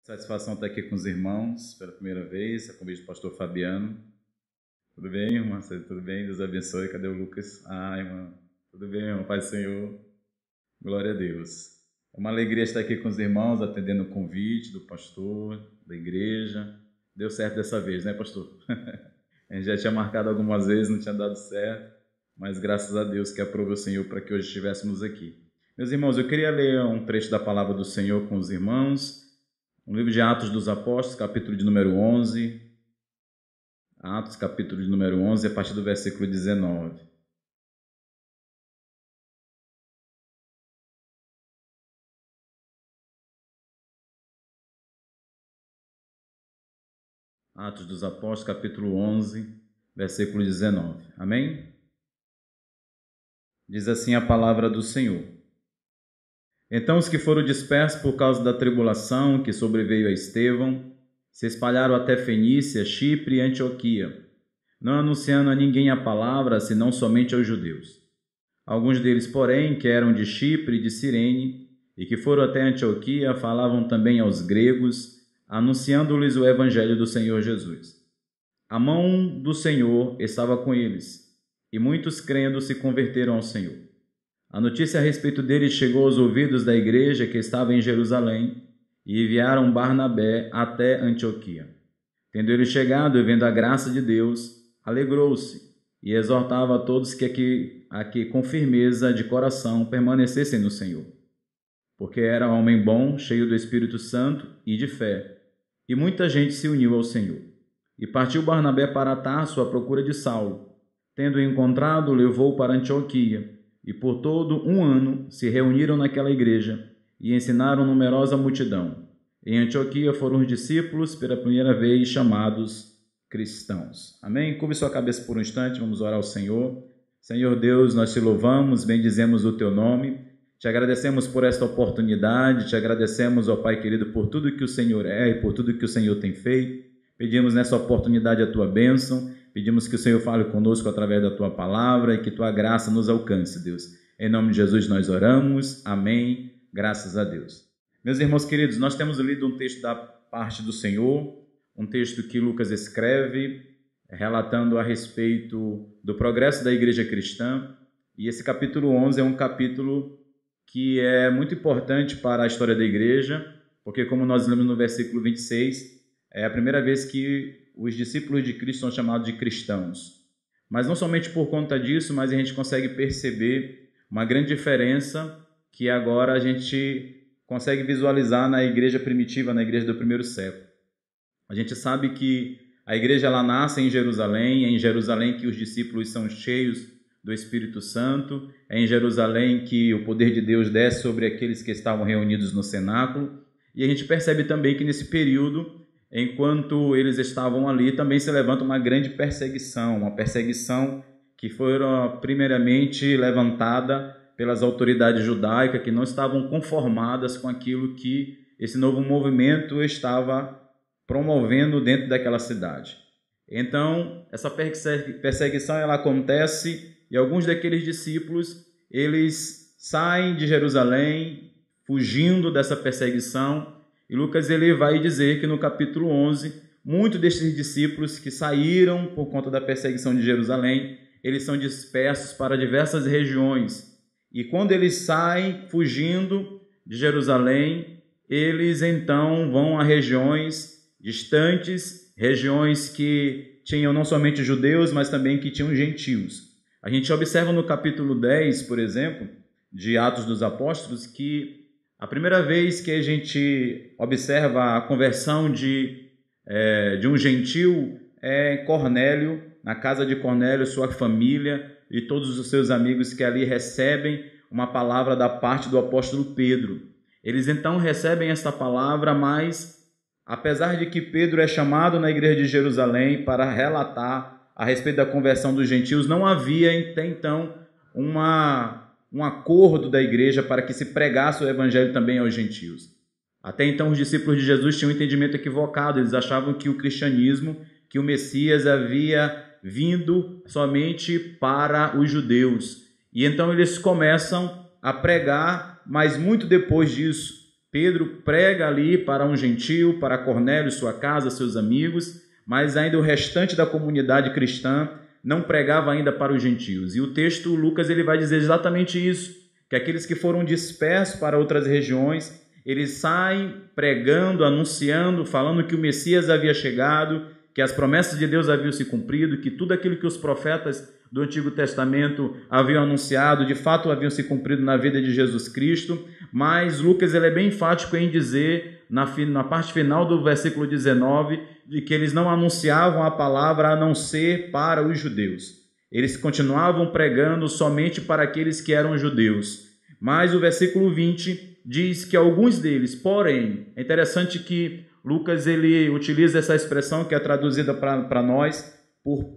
Satisfação estar aqui com os irmãos pela primeira vez, a convite do pastor Fabiano. Tudo bem, irmã? Tudo bem? Deus abençoe. Cadê o Lucas? Irmã. Tudo bem, irmão? Pai do Senhor. Glória a Deus. É uma alegria estar aqui com os irmãos, atendendo o convite do pastor, da igreja. Deu certo dessa vez, né, pastor? A gente já tinha marcado algumas vezes, não tinha dado certo, mas graças a Deus que aprovou o Senhor para que hoje estivéssemos aqui. Meus irmãos, eu queria ler um trecho da palavra do Senhor com os irmãos. No livro de Atos dos Apóstolos, capítulo de número 11. Atos, capítulo de número 11, a partir do versículo 19. Atos dos Apóstolos, capítulo 11, versículo 19. Amém? Diz assim a palavra do Senhor. Então os que foram dispersos por causa da tribulação que sobreveio a Estevão se espalharam até Fenícia, Chipre e Antioquia, não anunciando a ninguém a palavra, senão somente aos judeus. Alguns deles, porém, que eram de Chipre e de Cirene, e que foram até Antioquia, falavam também aos gregos, anunciando-lhes o evangelho do Senhor Jesus. A mão do Senhor estava com eles, e muitos crendo se converteram ao Senhor. A notícia a respeito deles chegou aos ouvidos da igreja que estava em Jerusalém, e enviaram Barnabé até Antioquia. Tendo ele chegado e vendo a graça de Deus, alegrou-se e exortava a todos a que com firmeza de coração permanecessem no Senhor. Porque era homem bom, cheio do Espírito Santo e de fé, e muita gente se uniu ao Senhor. E partiu Barnabé para Tarso à procura de Saulo. Tendo encontrado, levou-o para Antioquia, e por todo um ano se reuniram naquela igreja e ensinaram numerosa multidão. Em Antioquia foram os discípulos pela primeira vez chamados cristãos. Amém? Curve sua cabeça por um instante, vamos orar ao Senhor. Senhor Deus, nós te louvamos, bendizemos o teu nome, te agradecemos por esta oportunidade, te agradecemos, ó Pai querido, por tudo que o Senhor é e por tudo que o Senhor tem feito. Pedimos nessa oportunidade a tua bênção, pedimos que o Senhor fale conosco através da tua palavra e que tua graça nos alcance, Deus. Em nome de Jesus nós oramos, amém, graças a Deus. Meus irmãos queridos, nós temos lido um texto da parte do Senhor, um texto que Lucas escreve, relatando a respeito do progresso da igreja cristã, e esse capítulo 11 é um capítulo que é muito importante para a história da igreja, porque como nós lemos no versículo 26, é a primeira vez que os discípulos de Cristo são chamados de cristãos. Mas não somente por conta disso, mas a gente consegue perceber uma grande diferença que agora a gente consegue visualizar na igreja primitiva, na igreja do primeiro século. A gente sabe que a igreja ela nasce em Jerusalém, é em Jerusalém que os discípulos são cheios do Espírito Santo, é em Jerusalém que o poder de Deus desce sobre aqueles que estavam reunidos no cenáculo, e a gente percebe também que nesse período, enquanto eles estavam ali, também se levanta uma grande perseguição, uma perseguição que foi primeiramente levantada pelas autoridades judaicas que não estavam conformadas com aquilo que esse novo movimento estava promovendo dentro daquela cidade. Então, essa perseguição ela acontece e alguns daqueles discípulos, eles saem de Jerusalém fugindo dessa perseguição. E Lucas ele vai dizer que no capítulo 11, muitos desses discípulos que saíram por conta da perseguição de Jerusalém, eles são dispersos para diversas regiões. E quando eles saem fugindo de Jerusalém, eles então vão a regiões distantes, regiões que tinham não somente judeus, mas também que tinham gentios. A gente observa no capítulo 10, por exemplo, de Atos dos Apóstolos, que a primeira vez que a gente observa a conversão de um gentil é Cornélio, na casa de Cornélio, sua família e todos os seus amigos que ali recebem uma palavra da parte do apóstolo Pedro. Eles então recebem esta palavra, mas apesar de que Pedro é chamado na igreja de Jerusalém para relatar a respeito da conversão dos gentios, não havia até então um acordo da igreja para que se pregasse o evangelho também aos gentios. Até então os discípulos de Jesus tinham um entendimento equivocado, eles achavam que o cristianismo, que o Messias havia vindo somente para os judeus. E então eles começam a pregar, mas muito depois disso, Pedro prega ali para um gentio, para Cornélio, sua casa, seus amigos, mas ainda o restante da comunidade cristã não pregava ainda para os gentios. E o texto, Lucas, ele vai dizer exatamente isso, que aqueles que foram dispersos para outras regiões, eles saem pregando, anunciando, falando que o Messias havia chegado, que as promessas de Deus haviam se cumprido, que tudo aquilo que os profetas do Antigo Testamento haviam anunciado, de fato haviam se cumprido na vida de Jesus Cristo. Mas Lucas ele é bem enfático em dizer, na parte final do versículo 19, de que eles não anunciavam a palavra a não ser para os judeus. Eles continuavam pregando somente para aqueles que eram judeus. Mas o versículo 20 diz que alguns deles, porém, é interessante que Lucas ele utiliza essa expressão que é traduzida para nós por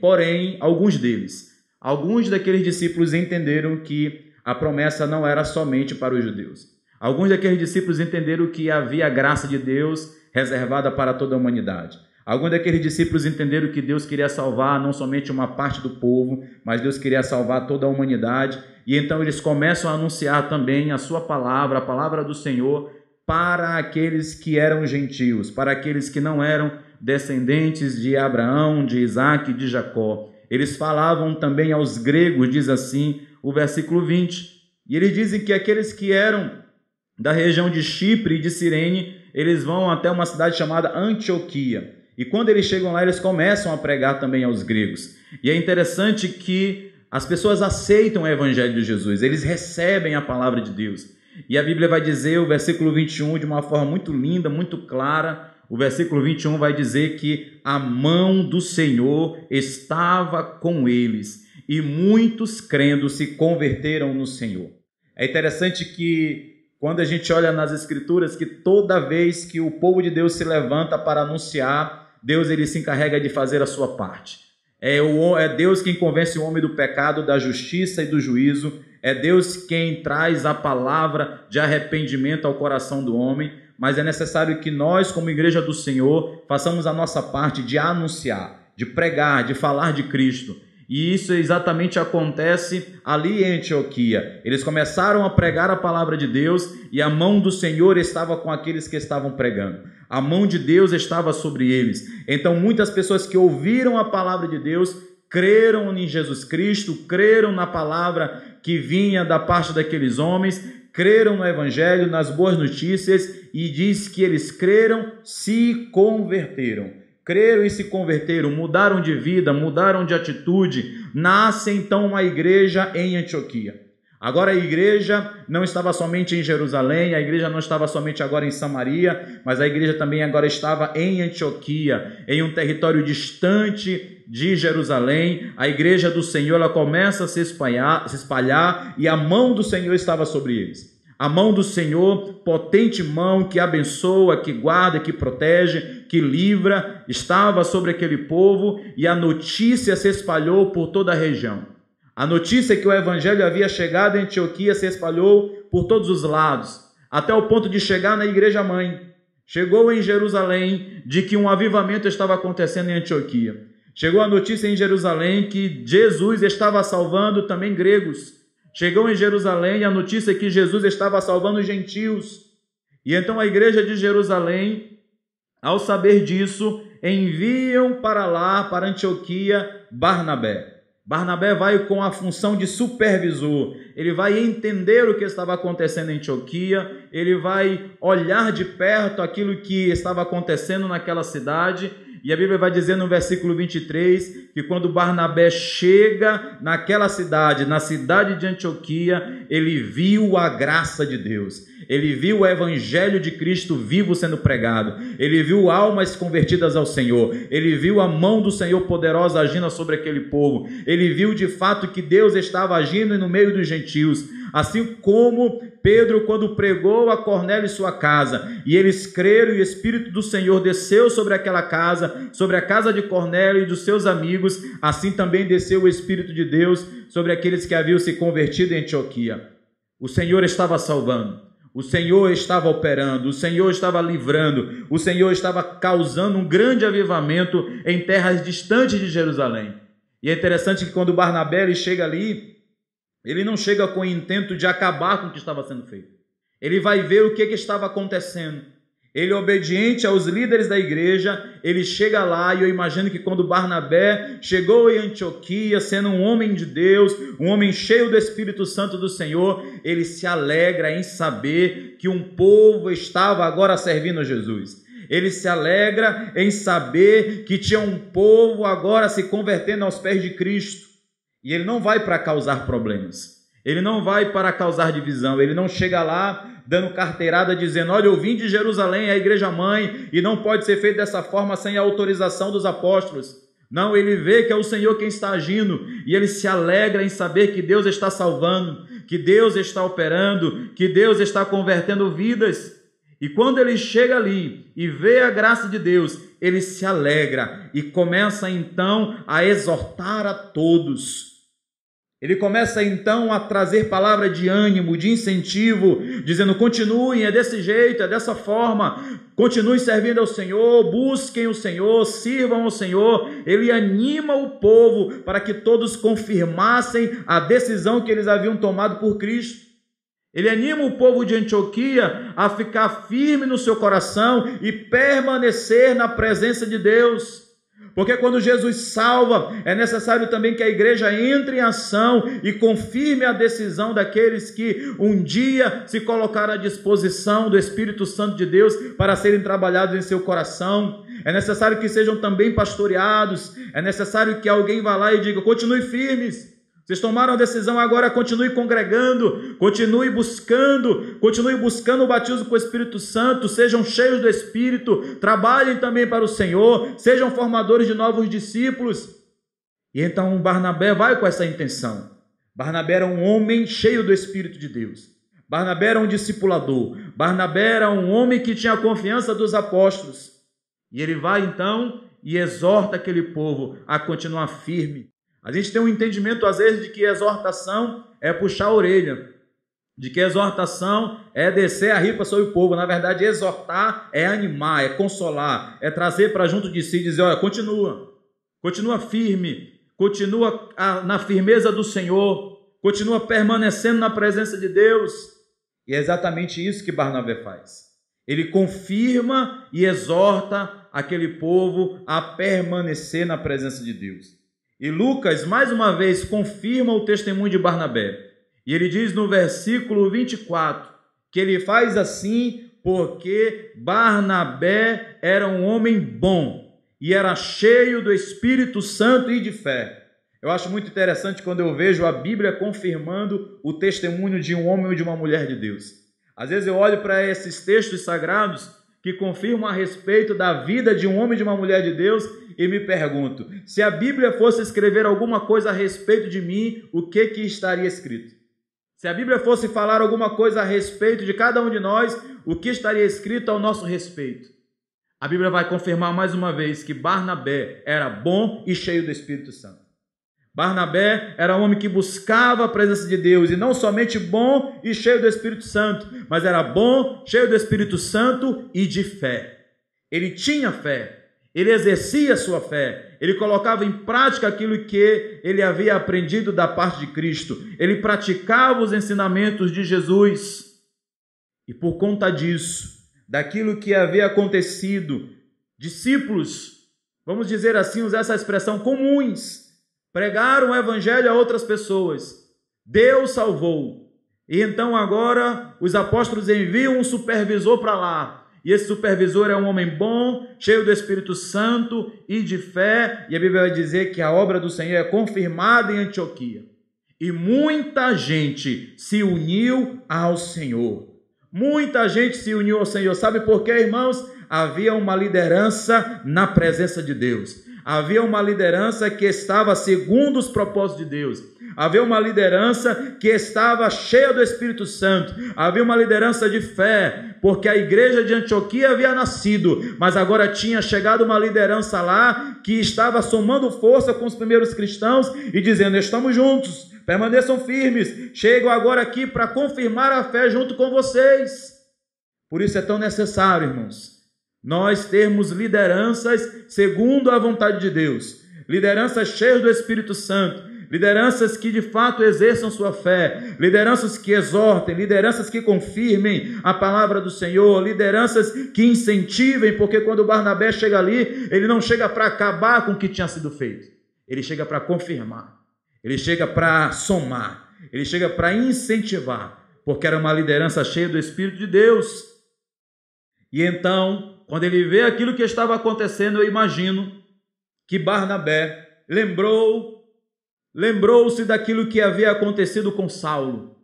porém, alguns deles. Alguns daqueles discípulos entenderam que a promessa não era somente para os judeus. Alguns daqueles discípulos entenderam que havia a graça de Deus reservada para toda a humanidade. Alguns daqueles discípulos entenderam que Deus queria salvar não somente uma parte do povo, mas Deus queria salvar toda a humanidade. E então eles começam a anunciar também a sua palavra, a palavra do Senhor, para aqueles que eram gentios, para aqueles que não eram descendentes de Abraão, de Isaac, de Jacó. Eles falavam também aos gregos, diz assim o versículo 20. E eles dizem que aqueles que eram da região de Chipre e de Cirene, eles vão até uma cidade chamada Antioquia. E quando eles chegam lá, eles começam a pregar também aos gregos. E é interessante que as pessoas aceitam o evangelho de Jesus, eles recebem a palavra de Deus. E a Bíblia vai dizer, o versículo 21, de uma forma muito linda, muito clara, o versículo 21 vai dizer que a mão do Senhor estava com eles, e muitos crendo se converteram no Senhor. É interessante que quando a gente olha nas Escrituras, que toda vez que o povo de Deus se levanta para anunciar, Deus ele se encarrega de fazer a sua parte. É Deus quem convence o homem do pecado, da justiça e do juízo. É Deus quem traz a palavra de arrependimento ao coração do homem. Mas é necessário que nós, como igreja do Senhor, façamos a nossa parte de anunciar, de pregar, de falar de Cristo. E isso exatamente acontece ali em Antioquia. Eles começaram a pregar a palavra de Deus e a mão do Senhor estava com aqueles que estavam pregando. A mão de Deus estava sobre eles. Então muitas pessoas que ouviram a palavra de Deus creram em Jesus Cristo, creram na palavra que vinha da parte daqueles homens, creram no Evangelho, nas boas notícias, e diz que eles creram, se converteram. Creram e se converteram, mudaram de vida, mudaram de atitude. Nasce então uma igreja em Antioquia. Agora a igreja não estava somente em Jerusalém, a igreja não estava somente agora em Samaria, mas a igreja também agora estava em Antioquia, em um território distante de Jerusalém. A igreja do Senhor ela começa a se espalhar e a mão do Senhor estava sobre eles. A mão do Senhor, potente mão que abençoa, que guarda, que protege, que livra, estava sobre aquele povo e a notícia se espalhou por toda a região. A notícia que o evangelho havia chegado em Antioquia se espalhou por todos os lados, até o ponto de chegar na igreja mãe. Chegou em Jerusalém de que um avivamento estava acontecendo em Antioquia. Chegou a notícia em Jerusalém que Jesus estava salvando também gregos. Chegou em Jerusalém a notícia que Jesus estava salvando os gentios. E então a igreja de Jerusalém, ao saber disso, enviam para lá, para Antioquia, Barnabé. Barnabé vai com a função de supervisor. Ele vai entender o que estava acontecendo em Antioquia, ele vai olhar de perto aquilo que estava acontecendo naquela cidade. E a Bíblia vai dizer no versículo 23 que quando Barnabé chega naquela cidade, na cidade de Antioquia, ele viu a graça de Deus. Ele viu o evangelho de Cristo vivo sendo pregado. Ele viu almas convertidas ao Senhor. Ele viu a mão do Senhor poderosa agindo sobre aquele povo. Ele viu de fato que Deus estava agindo no meio dos gentios. Assim como Pedro, quando pregou a Cornélio e sua casa, e eles creram e o Espírito do Senhor desceu sobre aquela casa, sobre a casa de Cornélio e dos seus amigos, assim também desceu o Espírito de Deus sobre aqueles que haviam se convertido em Antioquia. O Senhor estava salvando. O Senhor estava operando, o Senhor estava livrando, o Senhor estava causando um grande avivamento em terras distantes de Jerusalém. E é interessante que quando Barnabé chega ali, ele não chega com o intento de acabar com o que estava sendo feito. ele vai ver o que estava acontecendo. Ele, obediente aos líderes da igreja, ele chega lá, e eu imagino que quando Barnabé chegou em Antioquia, sendo um homem de Deus, um homem cheio do Espírito Santo do Senhor, ele se alegra em saber que um povo estava agora servindo Jesus. Ele se alegra em saber que tinha um povo agora se convertendo aos pés de Cristo. E ele não vai para causar problemas. Ele não vai para causar divisão. Ele não chega lá dando carteirada dizendo: olha, eu vim de Jerusalém, a igreja mãe, e não pode ser feito dessa forma sem a autorização dos apóstolos. Não, ele vê que é o Senhor quem está agindo, e ele se alegra em saber que Deus está salvando, que Deus está operando, que Deus está convertendo vidas. E quando ele chega ali e vê a graça de Deus, ele se alegra e começa então a exortar a todos. Ele começa então a trazer palavra de ânimo, de incentivo, dizendo: continuem, é desse jeito, é dessa forma, continuem servindo ao Senhor, busquem o Senhor, sirvam ao Senhor. Ele anima o povo para que todos confirmassem a decisão que eles haviam tomado por Cristo. Ele anima o povo de Antioquia a ficar firme no seu coração e permanecer na presença de Deus. Porque quando Jesus salva, é necessário também que a igreja entre em ação e confirme a decisão daqueles que um dia se colocaram à disposição do Espírito Santo de Deus para serem trabalhados em seu coração. É necessário que sejam também pastoreados. É necessário que alguém vá lá e diga: continue firmes. Vocês tomaram a decisão, agora continue congregando, continue buscando o batismo com o Espírito Santo, sejam cheios do Espírito, trabalhem também para o Senhor, sejam formadores de novos discípulos. E então Barnabé vai com essa intenção. Barnabé era um homem cheio do Espírito de Deus. Barnabé era um discipulador. Barnabé era um homem que tinha a confiança dos apóstolos. E ele vai então e exorta aquele povo a continuar firme. A gente tem um entendimento, às vezes, de que exortação é puxar a orelha, de que exortação é descer a ripa sobre o povo. Na verdade, exortar é animar, é consolar, é trazer para junto de si e dizer: olha, continua firme, continua na firmeza do Senhor, continua permanecendo na presença de Deus. E é exatamente isso que Barnabé faz. Ele confirma e exorta aquele povo a permanecer na presença de Deus. E Lucas, mais uma vez, confirma o testemunho de Barnabé. E ele diz no versículo 24, que ele faz assim porque Barnabé era um homem bom e era cheio do Espírito Santo e de fé. Eu acho muito interessante quando eu vejo a Bíblia confirmando o testemunho de um homem ou de uma mulher de Deus. Às vezes eu olho para esses textos sagrados que confirmam a respeito da vida de um homem e de uma mulher de Deus e me pergunto: se a Bíblia fosse escrever alguma coisa a respeito de mim, o que estaria escrito? Se a Bíblia fosse falar alguma coisa a respeito de cada um de nós, o que estaria escrito ao nosso respeito? A Bíblia vai confirmar mais uma vez que Barnabé era bom e cheio do Espírito Santo. Barnabé era um homem que buscava a presença de Deus, e não somente bom e cheio do Espírito Santo, mas era bom, cheio do Espírito Santo e de fé. Ele tinha fé, ele exercia sua fé, ele colocava em prática aquilo que ele havia aprendido da parte de Cristo, ele praticava os ensinamentos de Jesus. E por conta disso, daquilo que havia acontecido, discípulos, vamos dizer assim, usar essa expressão, comuns, pregaram o evangelho a outras pessoas. Deus salvou. E então agora os apóstolos enviam um supervisor para lá. E esse supervisor é um homem bom, cheio do Espírito Santo e de fé. E a Bíblia vai dizer que a obra do Senhor é confirmada em Antioquia. E muita gente se uniu ao Senhor. Muita gente se uniu ao Senhor. Sabe por quê, irmãos? Havia uma liderança na presença de Deus. Havia uma liderança que estava segundo os propósitos de Deus. Havia uma liderança que estava cheia do Espírito Santo. Havia uma liderança de fé, porque a igreja de Antioquia havia nascido, mas agora tinha chegado uma liderança lá que estava somando força com os primeiros cristãos e dizendo: estamos juntos, permaneçam firmes, chego agora aqui para confirmar a fé junto com vocês. Por isso é tão necessário, irmãos, nós termos lideranças segundo a vontade de Deus, lideranças cheias do Espírito Santo, lideranças que de fato exerçam sua fé, lideranças que exortem, lideranças que confirmem a palavra do Senhor, lideranças que incentivem, porque quando Barnabé chega ali, ele não chega para acabar com o que tinha sido feito, ele chega para confirmar, ele chega para somar, ele chega para incentivar, porque era uma liderança cheia do Espírito de Deus. E então, quando ele vê aquilo que estava acontecendo, eu imagino que Barnabé lembrou-se daquilo que havia acontecido com Saulo.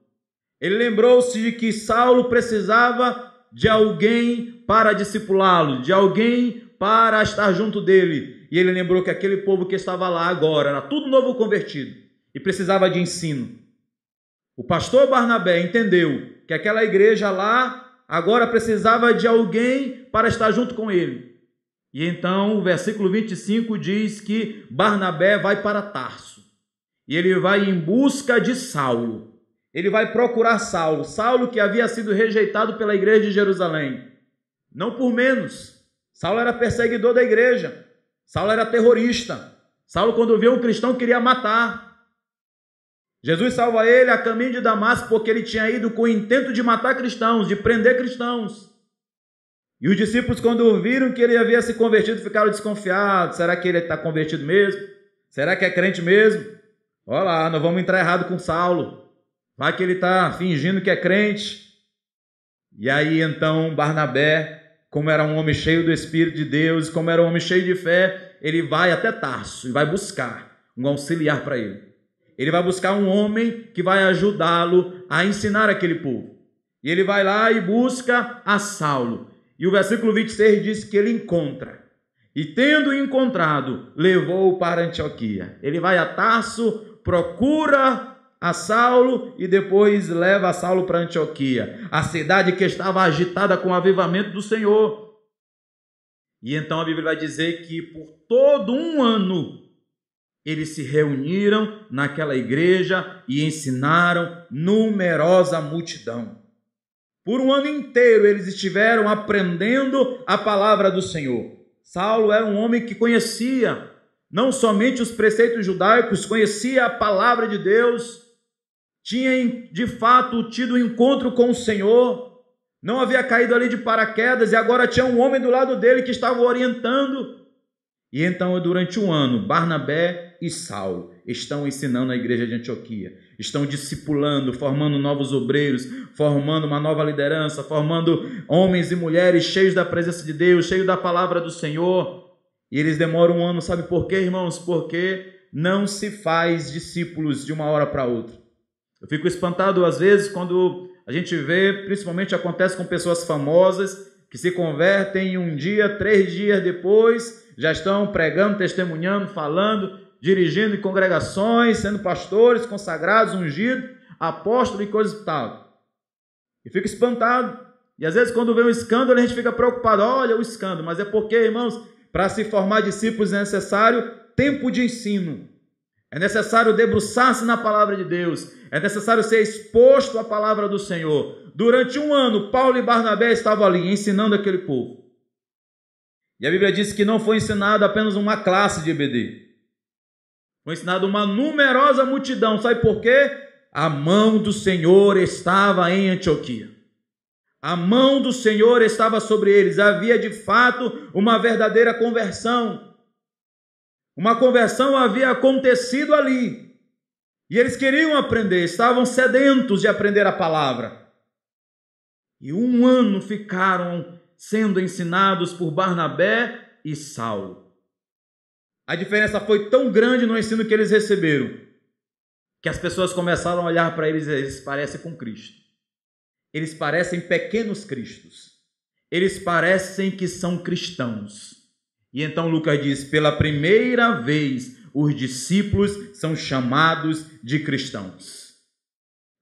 Ele lembrou-se de que Saulo precisava de alguém para discipulá-lo, de alguém para estar junto dele. E ele lembrou que aquele povo que estava lá agora era tudo novo convertido e precisava de ensino. O pastor Barnabé entendeu que aquela igreja lá agora precisava de alguém para estar junto com ele. E então o versículo 25 diz que Barnabé vai para Tarso. E ele vai em busca de Saulo. Ele vai procurar Saulo. Saulo que havia sido rejeitado pela igreja de Jerusalém. Não por menos. Saulo era perseguidor da igreja. Saulo era terrorista. Saulo, quando via um cristão, queria matar. Jesus salva ele a caminho de Damasco porque ele tinha ido com o intento de matar cristãos, de prender cristãos. E os discípulos, quando viram que ele havia se convertido, ficaram desconfiados. Será que ele está convertido mesmo? Será que é crente mesmo? Olha lá, nós vamos entrar errado com Saulo. Vai que ele está fingindo que é crente. E aí então Barnabé, como era um homem cheio do Espírito de Deus, como era um homem cheio de fé, ele vai até Tarso e vai buscar um auxiliar para ele. Ele vai buscar um homem que vai ajudá-lo a ensinar aquele povo. E ele vai lá e busca a Saulo. E o versículo 26 diz que ele encontra. E tendo encontrado, levou-o para Antioquia. Ele vai a Tarso, procura a Saulo e depois leva a Saulo para Antioquia, a cidade que estava agitada com o avivamento do Senhor. E então a Bíblia vai dizer que por todo um ano eles se reuniram naquela igreja e ensinaram numerosa multidão. Por um ano inteiro eles estiveram aprendendo a palavra do Senhor. Saulo era um homem que conhecia não somente os preceitos judaicos, conhecia a palavra de Deus, tinha de fato tido um encontro com o Senhor, não havia caído ali de paraquedas e agora tinha um homem do lado dele que estava orientando. E então, durante um ano, Barnabé e Saulo estão ensinando a igreja de Antioquia, estão discipulando, formando novos obreiros, formando uma nova liderança, formando homens e mulheres cheios da presença de Deus, cheios da palavra do Senhor. E eles demoram um ano, sabe por quê, irmãos? Porque não se faz discípulos de uma hora para outra. Eu fico espantado às vezes quando a gente vê, principalmente acontece com pessoas famosas, que se convertem em um dia, 3 dias depois, já estão pregando, testemunhando, falando, dirigindo em congregações, sendo pastores, consagrados, ungidos, apóstolos e coisas e tal. E fico espantado. E às vezes quando vê um escândalo, a gente fica preocupado. Olha o escândalo. Mas é porque, irmãos, para se formar discípulos é necessário tempo de ensino. É necessário debruçar-se na palavra de Deus. É necessário ser exposto à palavra do Senhor. Durante um ano, Paulo e Barnabé estavam ali ensinando aquele povo. E a Bíblia diz que não foi ensinado apenas uma classe de EBD. Foi ensinado uma numerosa multidão. Sabe por quê? A mão do Senhor estava em Antioquia. A mão do Senhor estava sobre eles. Havia de fato uma verdadeira conversão. Uma conversão havia acontecido ali. E eles queriam aprender, estavam sedentos de aprender a palavra. E um ano ficaram sendo ensinados por Barnabé e Saulo. A diferença foi tão grande no ensino que eles receberam, que as pessoas começaram a olhar para eles e dizer, eles parecem com Cristo. Eles parecem pequenos cristos. Eles parecem que são cristãos. E então Lucas diz, pela primeira vez, os discípulos são chamados de cristãos.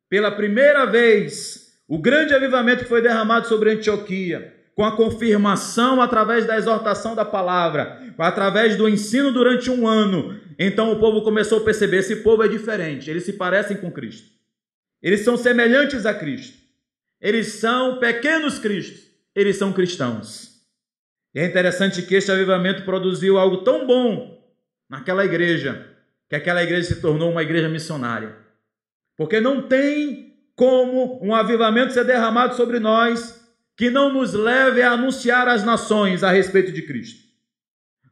Pela primeira vez, o grande avivamento que foi derramado sobre Antioquia, com a confirmação através da exortação da palavra, através do ensino durante um ano, então o povo começou a perceber, esse povo é diferente, eles se parecem com Cristo. Eles são semelhantes a Cristo. Eles são pequenos cristos, eles são cristãos. E é interessante que este avivamento produziu algo tão bom naquela igreja, que aquela igreja se tornou uma igreja missionária. Porque não tem como um avivamento ser derramado sobre nós que não nos leve a anunciar às nações a respeito de Cristo.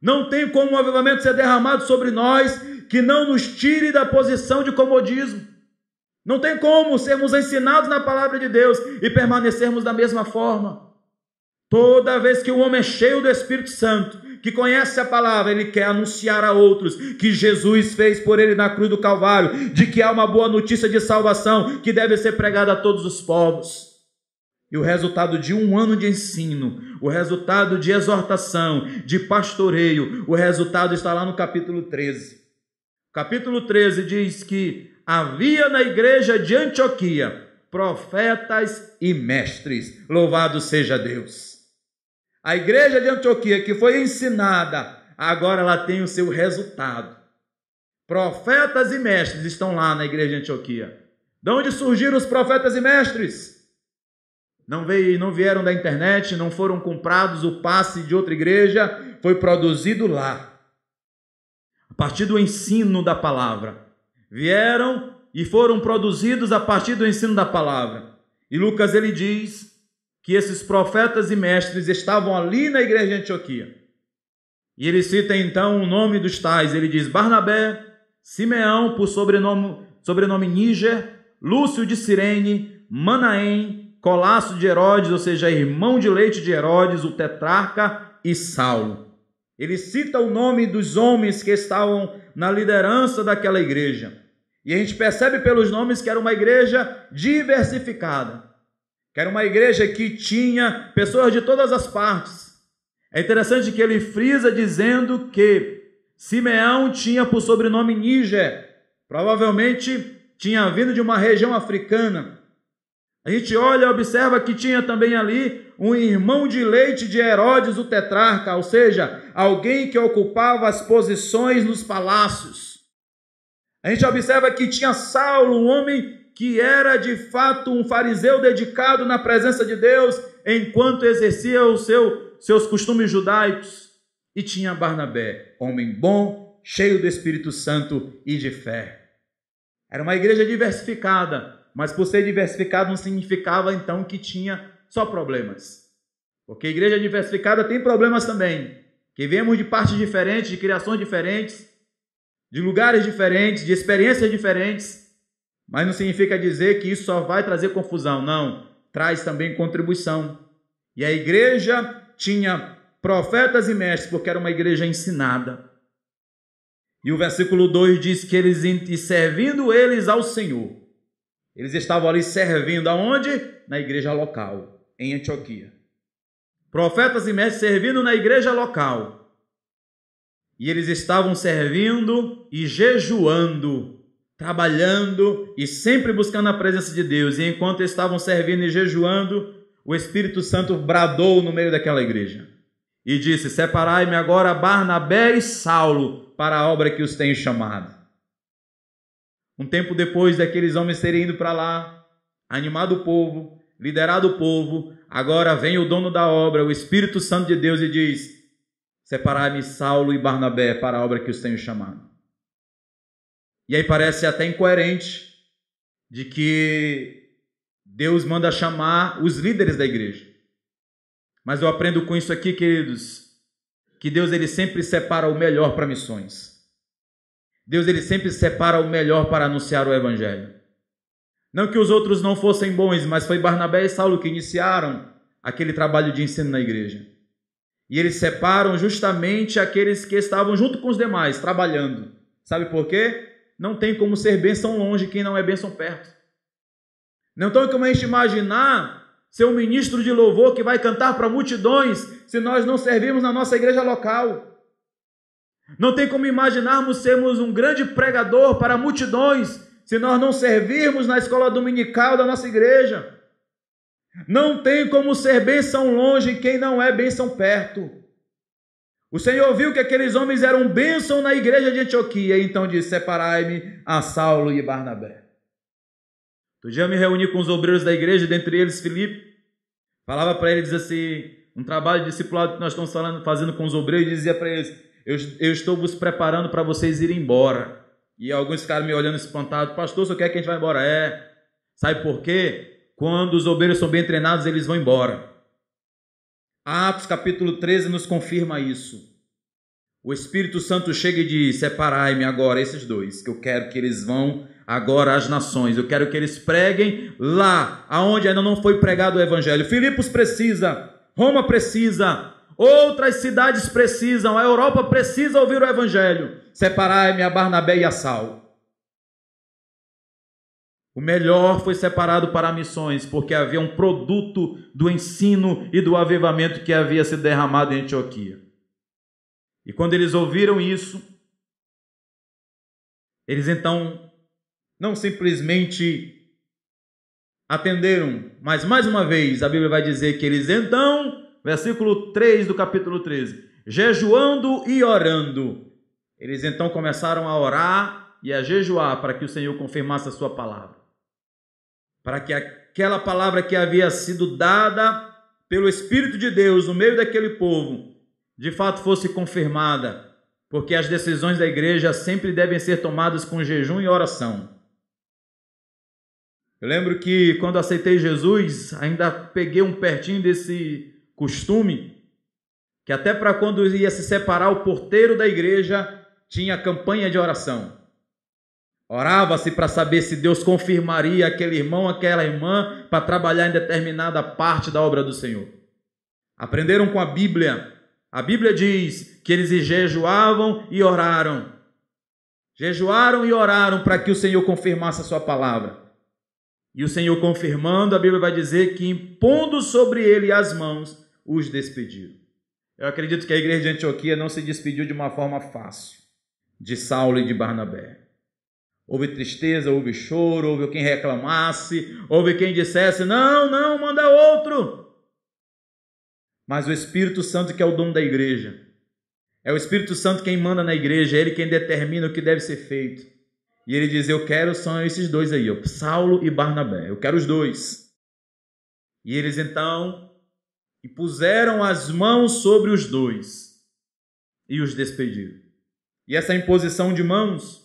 Não tem como um avivamento ser derramado sobre nós que não nos tire da posição de comodismo. Não tem como sermos ensinados na palavra de Deus e permanecermos da mesma forma. Toda vez que o homem é cheio do Espírito Santo, que conhece a palavra, ele quer anunciar a outros que Jesus fez por ele na cruz do Calvário, de que há uma boa notícia de salvação que deve ser pregada a todos os povos. E o resultado de um ano de ensino, o resultado de exortação, de pastoreio, o resultado está lá no capítulo 13. Capítulo 13 diz que havia na igreja de Antioquia profetas e mestres. Louvado seja Deus! A igreja de Antioquia, que foi ensinada, agora ela tem o seu resultado. Profetas e mestres estão lá na igreja de Antioquia. De onde surgiram os profetas e mestres? Não vieram da internet, não foram comprados o passe de outra igreja, foi produzido lá. A partir do ensino da palavra. Vieram e foram produzidos a partir do ensino da palavra. E Lucas, ele diz que esses profetas e mestres estavam ali na igreja de Antioquia. E ele cita então o nome dos tais. Ele diz Barnabé, Simeão, por sobrenome Níger, Lúcio de Cirene, Manaém, Colasso de Herodes, ou seja, irmão de leite de Herodes, o tetrarca, e Saulo. Ele cita o nome dos homens que estavam na liderança daquela igreja. E a gente percebe pelos nomes que era uma igreja diversificada, que era uma igreja que tinha pessoas de todas as partes. É interessante que ele frisa dizendo que Simeão tinha por sobrenome Níger, provavelmente tinha vindo de uma região africana. A gente olha e observa que tinha também ali um irmão de leite de Herodes, o tetrarca, ou seja, alguém que ocupava as posições nos palácios. A gente observa que tinha Saulo, um homem que era de fato um fariseu dedicado na presença de Deus, enquanto exercia os seus costumes judaicos. E tinha Barnabé, homem bom, cheio do Espírito Santo e de fé. Era uma igreja diversificada, mas por ser diversificado não significava então que tinha só problemas. Porque a igreja diversificada tem problemas também, que viemos de partes diferentes, de criações diferentes, de lugares diferentes, de experiências diferentes, mas não significa dizer que isso só vai trazer confusão, não, traz também contribuição. E a igreja tinha profetas e mestres, porque era uma igreja ensinada. E o versículo 2 diz que eles, servindo eles ao Senhor, eles estavam ali servindo aonde? Na igreja local, em Antioquia. Profetas e mestres servindo na igreja local. E eles estavam servindo e jejuando, trabalhando e sempre buscando a presença de Deus. E enquanto estavam servindo e jejuando, o Espírito Santo bradou no meio daquela igreja e disse: separai-me agora Barnabé e Saulo para a obra que os tenho chamado. Um tempo depois daqueles homens terem ido para lá, animado o povo, liderado o povo, agora vem o dono da obra, o Espírito Santo de Deus, e diz: separai-me Saulo e Barnabé para a obra que os tenho chamado. E aí parece até incoerente de que Deus manda chamar os líderes da igreja. Mas eu aprendo com isso aqui, queridos, que Deus ele sempre separa o melhor para missões. Deus ele sempre separa o melhor para anunciar o evangelho. Não que os outros não fossem bons, mas foi Barnabé e Saulo que iniciaram aquele trabalho de ensino na igreja. E eles separam justamente aqueles que estavam junto com os demais, trabalhando. Sabe por quê? Não tem como ser bênção longe quem não é bênção perto. Não tem como a gente imaginar ser um ministro de louvor que vai cantar para multidões se nós não servirmos na nossa igreja local. Não tem como imaginarmos sermos um grande pregador para multidões se nós não servirmos na escola dominical da nossa igreja. Não tem como ser bênção longe quem não é bênção perto. O Senhor viu que aqueles homens eram bênção na igreja de Antioquia, então disse: separai-me a Saulo e Barnabé. Outro dia eu me reuni com os obreiros da igreja, dentre eles Filipe. Falava para eles assim, um trabalho de discipulado que nós estamos fazendo com os obreiros, e dizia para eles: eu estou vos preparando para vocês irem embora. E alguns ficaram me olhando espantado. Pastor, você quer que a gente vá embora? Sabe por quê? Quando os obreiros são bem treinados, eles vão embora. Atos capítulo 13 nos confirma isso. O Espírito Santo chega e diz: separai-me agora esses dois, que eu quero que eles vão agora às nações. Eu quero que eles preguem lá, aonde ainda não foi pregado o Evangelho. Filipos precisa, Roma precisa, outras cidades precisam, a Europa precisa ouvir o Evangelho. Separai-me a Barnabé e a Saulo. O melhor foi separado para missões, porque havia um produto do ensino e do avivamento que havia se derramado em Antioquia. E quando eles ouviram isso, eles então não simplesmente atenderam, mas mais uma vez a Bíblia vai dizer que eles então, versículo 3 do capítulo 13, jejuando e orando, eles então começaram a orar e a jejuar para que o Senhor confirmasse a sua palavra. Para que aquela palavra que havia sido dada pelo Espírito de Deus no meio daquele povo, de fato fosse confirmada, porque as decisões da igreja sempre devem ser tomadas com jejum e oração. Eu lembro que quando aceitei Jesus, ainda peguei um pertinho desse costume, que até para quando ia se separar o porteiro da igreja, tinha campanha de oração. Orava-se para saber se Deus confirmaria aquele irmão, aquela irmã, para trabalhar em determinada parte da obra do Senhor. Aprenderam com a Bíblia. A Bíblia diz que eles jejuavam e oraram. Jejuaram e oraram para que o Senhor confirmasse a sua palavra. E o Senhor confirmando, a Bíblia vai dizer que impondo sobre ele as mãos, os despediram. Eu acredito que a igreja de Antioquia não se despediu de uma forma fácil de Saulo e de Barnabé. Houve tristeza, houve choro, houve quem reclamasse, houve quem dissesse: não, manda outro. Mas o Espírito Santo, que é o dono da igreja, é o Espírito Santo quem manda na igreja, é ele quem determina o que deve ser feito. E ele diz: eu quero, são esses dois aí, Saulo e Barnabé, eu quero os dois. E eles então puseram as mãos sobre os dois e os despediram. E essa imposição de mãos,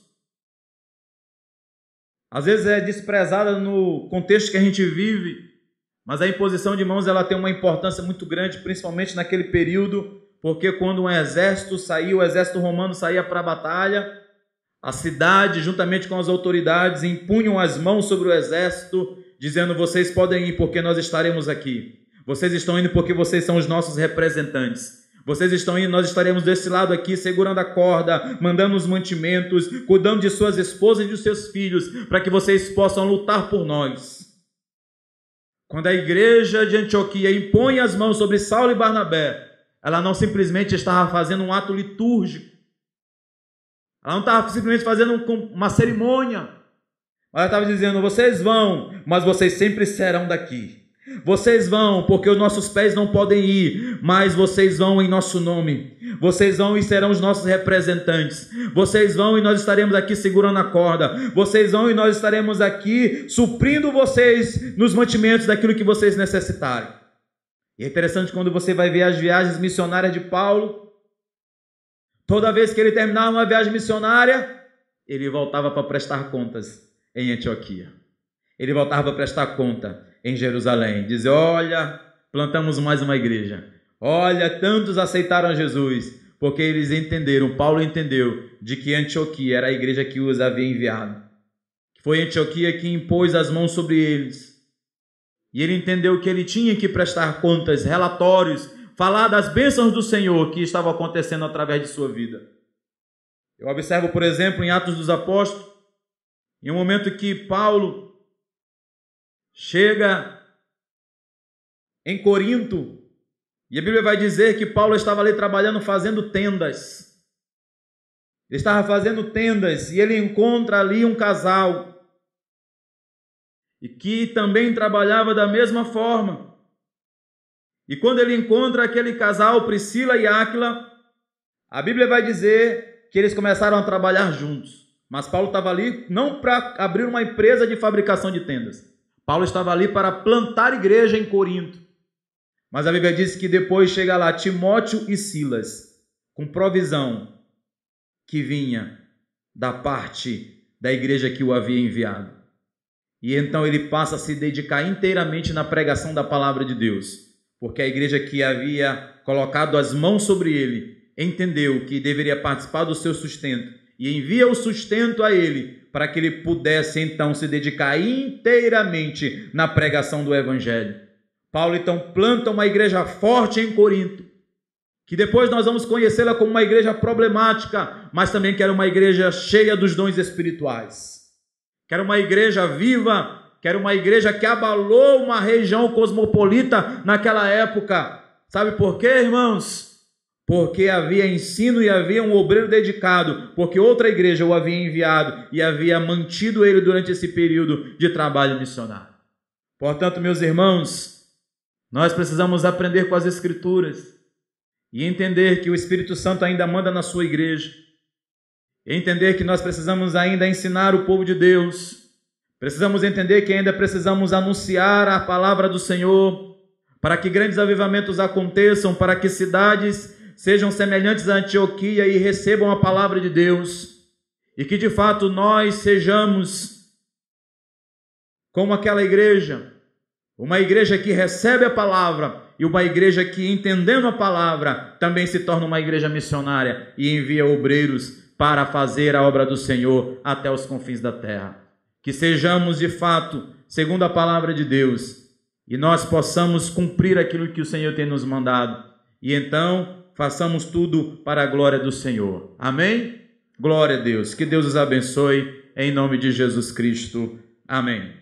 às vezes é desprezada no contexto que a gente vive, mas a imposição de mãos ela tem uma importância muito grande, principalmente naquele período, porque quando um exército saía, o exército romano saía para a batalha, a cidade, juntamente com as autoridades, impunham as mãos sobre o exército, dizendo: vocês podem ir porque nós estaremos aqui. Vocês estão indo porque vocês são os nossos representantes. Vocês estão indo, nós estaremos desse lado aqui, segurando a corda, mandando os mantimentos, cuidando de suas esposas e de seus filhos, para que vocês possam lutar por nós. Quando a igreja de Antioquia impõe as mãos sobre Saulo e Barnabé, ela não simplesmente estava fazendo um ato litúrgico, ela não estava simplesmente fazendo uma cerimônia, ela estava dizendo: vocês vão, mas vocês sempre serão daqui. Vocês vão, porque os nossos pés não podem ir, mas vocês vão em nosso nome. Vocês vão e serão os nossos representantes. Vocês vão e nós estaremos aqui segurando a corda. Vocês vão e nós estaremos aqui suprindo vocês nos mantimentos daquilo que vocês necessitarem. E é interessante quando você vai ver as viagens missionárias de Paulo. Toda vez que ele terminava uma viagem missionária, ele voltava para prestar contas em Antioquia. Ele voltava para prestar conta em Jerusalém, dizer: olha, plantamos mais uma igreja, olha, tantos aceitaram Jesus, porque eles entenderam, Paulo entendeu, de que Antioquia era a igreja que os havia enviado, foi Antioquia que impôs as mãos sobre eles, e ele entendeu que ele tinha que prestar contas, relatórios, falar das bênçãos do Senhor que estavam acontecendo através de sua vida. Eu observo, por exemplo, em Atos dos Apóstolos, em um momento que Paulo chega em Corinto, e a Bíblia vai dizer que Paulo estava ali trabalhando, fazendo tendas. Ele estava fazendo tendas e ele encontra ali um casal e que também trabalhava da mesma forma. E quando ele encontra aquele casal, Priscila e Áquila, a Bíblia vai dizer que eles começaram a trabalhar juntos. Mas Paulo estava ali não para abrir uma empresa de fabricação de tendas. Paulo estava ali para plantar igreja em Corinto. Mas a Bíblia diz que depois chega lá Timóteo e Silas, com provisão que vinha da parte da igreja que o havia enviado. E então ele passa a se dedicar inteiramente na pregação da palavra de Deus, porque a igreja que havia colocado as mãos sobre ele entendeu que deveria participar do seu sustento e envia o sustento a ele para que ele pudesse então se dedicar inteiramente na pregação do evangelho. Paulo então planta uma igreja forte em Corinto, que depois nós vamos conhecê-la como uma igreja problemática, mas também que era uma igreja cheia dos dons espirituais. Que era uma igreja viva, que era uma igreja que abalou uma região cosmopolita naquela época. Sabe por quê, irmãos? Porque havia ensino e havia um obreiro dedicado, porque outra igreja o havia enviado e havia mantido ele durante esse período de trabalho missionário. Portanto, meus irmãos, nós precisamos aprender com as Escrituras e entender que o Espírito Santo ainda manda na sua igreja. Entender que nós precisamos ainda ensinar o povo de Deus. Precisamos entender que ainda precisamos anunciar a palavra do Senhor, para que grandes avivamentos aconteçam, para que cidades sejam semelhantes a Antioquia e recebam a palavra de Deus, e que de fato nós sejamos como aquela igreja, uma igreja que recebe a palavra e uma igreja que, entendendo a palavra, também se torna uma igreja missionária e envia obreiros para fazer a obra do Senhor até os confins da terra. Que sejamos de fato, segundo a palavra de Deus, e nós possamos cumprir aquilo que o Senhor tem nos mandado, e então façamos tudo para a glória do Senhor. Amém? Glória a Deus. Que Deus os abençoe, em nome de Jesus Cristo. Amém.